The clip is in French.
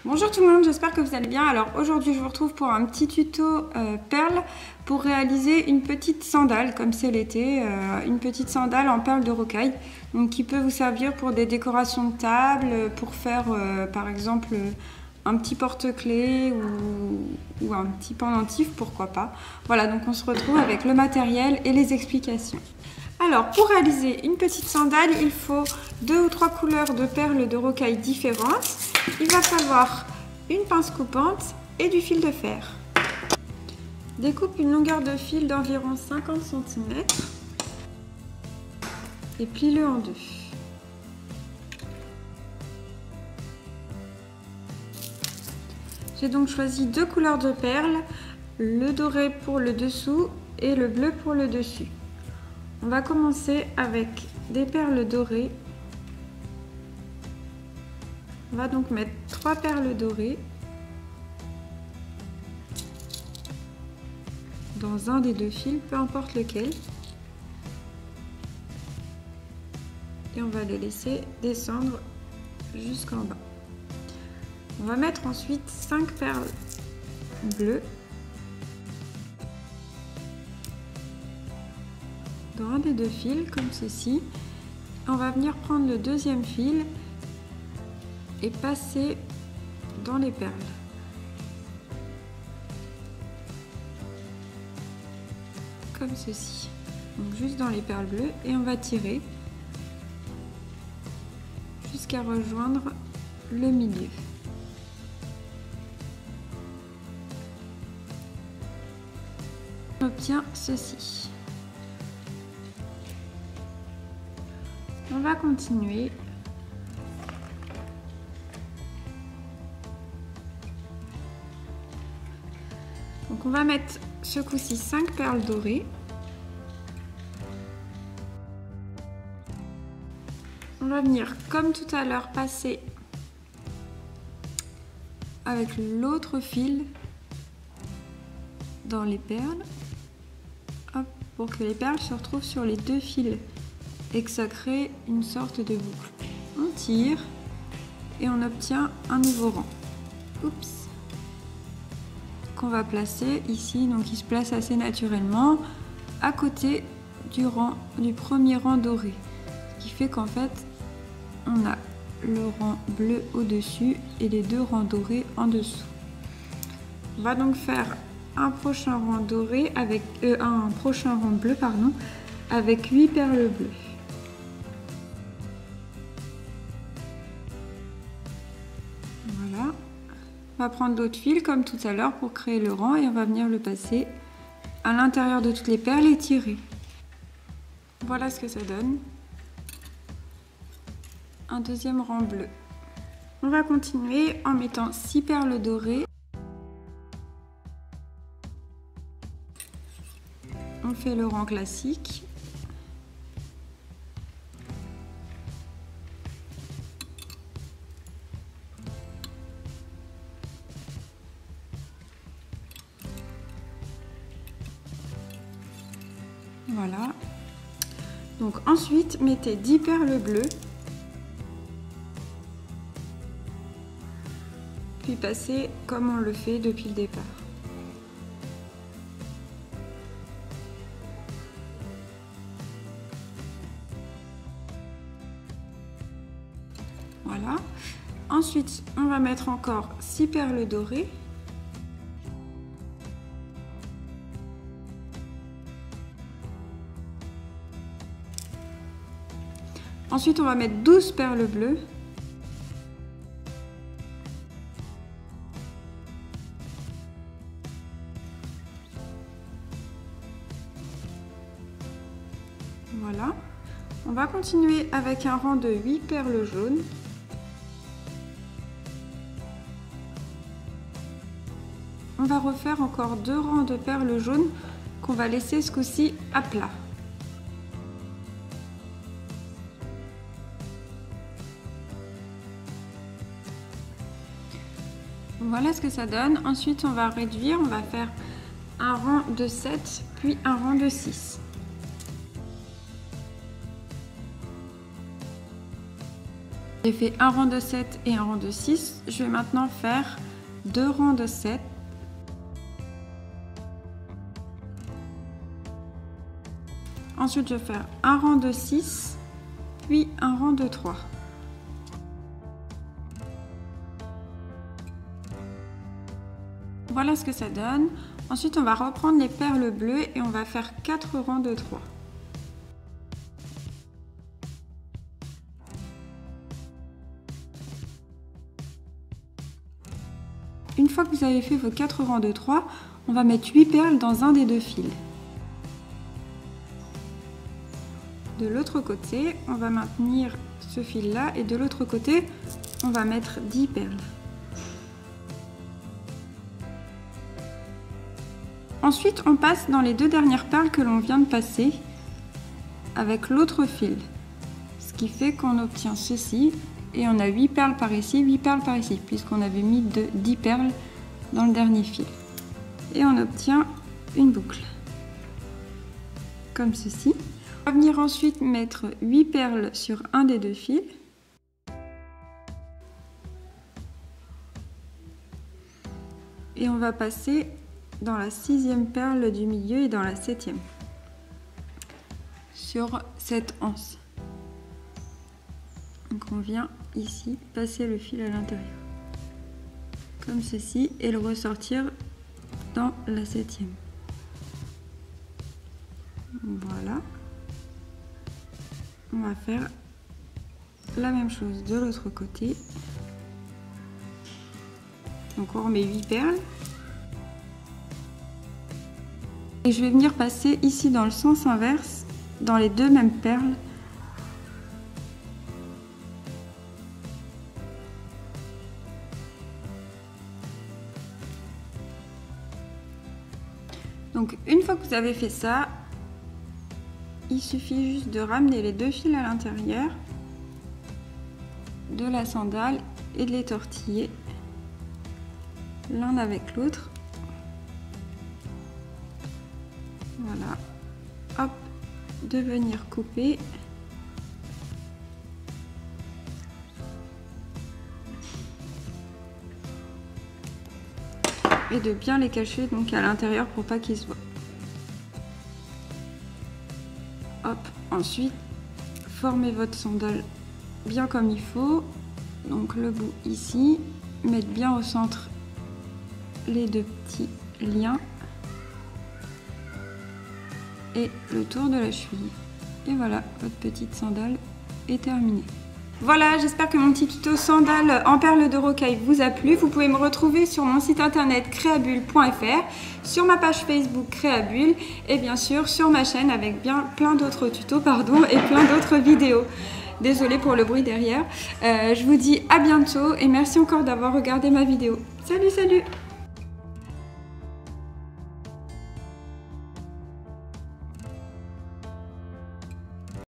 Bonjour tout le monde, j'espère que vous allez bien. Alors aujourd'hui je vous retrouve pour un petit tuto perles pour réaliser une petite sandale, comme c'est l'été, une petite sandale en perles de rocaille, donc qui peut vous servir pour des décorations de table, pour faire par exemple un petit porte-clés ou un petit pendentif, pourquoi pas. Voilà, donc on se retrouve avec le matériel et les explications. Alors, pour réaliser une petite sandale, il faut 2 ou 3 couleurs de perles de rocaille différentes. Il va falloir une pince coupante et du fil de fer. Découpe une longueur de fil d'environ 50 cm et plie-le en deux. J'ai donc choisi 2 couleurs de perles, le doré pour le dessous et le bleu pour le dessus. On va commencer avec des perles dorées. On va donc mettre 3 perles dorées dans un des 2 fils, peu importe lequel. Et on va les laisser descendre jusqu'en bas. On va mettre ensuite 5 perles bleues dans un des 2 fils, comme ceci. On va venir prendre le deuxième fil et passer dans les perles. Comme ceci. Donc juste dans les perles bleues et on va tirer jusqu'à rejoindre le milieu. On obtient ceci. On va continuer. Donc on va mettre ce coup-ci 5 perles dorées. On va venir comme tout à l'heure passer avec l'autre fil dans les perles. Hop, pour que les perles se retrouvent sur les 2 fils et que ça crée une sorte de boucle. On tire et on obtient un nouveau rang. Oups. Qu'on va placer ici, donc il se place assez naturellement à côté du premier rang doré. Ce qui fait qu'en fait, on a le rang bleu au-dessus et les 2 rangs dorés en dessous. On va donc faire un prochain rang doré avec un prochain rang bleu avec 8 perles bleues. Voilà. On va prendre d'autres fils comme tout à l'heure pour créer le rang et on va venir le passer à l'intérieur de toutes les perles et tirer. Voilà ce que ça donne. Un deuxième rang bleu. On va continuer en mettant 6 perles dorées. On fait le rang classique. Voilà. Donc ensuite, mettez 10 perles bleues. Puis passez comme on le fait depuis le départ. Voilà. Ensuite, on va mettre encore 6 perles dorées. Ensuite, on va mettre 12 perles bleues. Voilà. On va continuer avec un rang de 8 perles jaunes. On va refaire encore 2 rangs de perles jaunes qu'on va laisser ce coup-ci à plat. Voilà ce que ça donne. Ensuite, on va réduire, on va faire un rang de 7, puis un rang de 6. J'ai fait un rang de 7 et un rang de 6. Je vais maintenant faire 2 rangs de 7. Ensuite, je vais faire un rang de 6, puis un rang de 3. Voilà ce que ça donne. Ensuite, on va reprendre les perles bleues et on va faire 4 rangs de 3. Une fois que vous avez fait vos 4 rangs de 3, on va mettre 8 perles dans un des 2 fils. De l'autre côté, on va maintenir ce fil-là et de l'autre côté, on va mettre 10 perles. Ensuite, on passe dans les 2 dernières perles que l'on vient de passer avec l'autre fil. Ce qui fait qu'on obtient ceci. Et on a 8 perles par ici, 8 perles par ici, puisqu'on avait mis 10 perles dans le dernier fil. Et on obtient une boucle. Comme ceci. On va venir ensuite mettre 8 perles sur un des 2 fils. Et on va passer dans la 6e perle du milieu et dans la 7e. Sur cette anse. Donc on vient ici passer le fil à l'intérieur. Comme ceci et le ressortir dans la 7e. Voilà. On va faire la même chose de l'autre côté. Donc on remet 8 perles. Et je vais venir passer ici dans le sens inverse, dans les 2 mêmes perles. Donc une fois que vous avez fait ça, il suffit juste de ramener les 2 fils à l'intérieur de la sandale et de les tortiller l'un avec l'autre. Voilà. Hop, de venir couper. Et de bien les cacher donc à l'intérieur pour pas qu'ils se voient. Hop, ensuite formez votre sandale bien comme il faut. Donc le bout ici, mettre bien au centre les 2 petits liens et le tour de la cheville. Et voilà, votre petite sandale est terminée. Voilà, j'espère que mon petit tuto sandales en perles de rocaille vous a plu. Vous pouvez me retrouver sur mon site internet créabulle.fr, sur ma page Facebook Créabulle et bien sûr sur ma chaîne avec plein d'autres tutos et plein d'autres vidéos. Désolée pour le bruit derrière. Je vous dis à bientôt et merci encore d'avoir regardé ma vidéo. Salut, salut!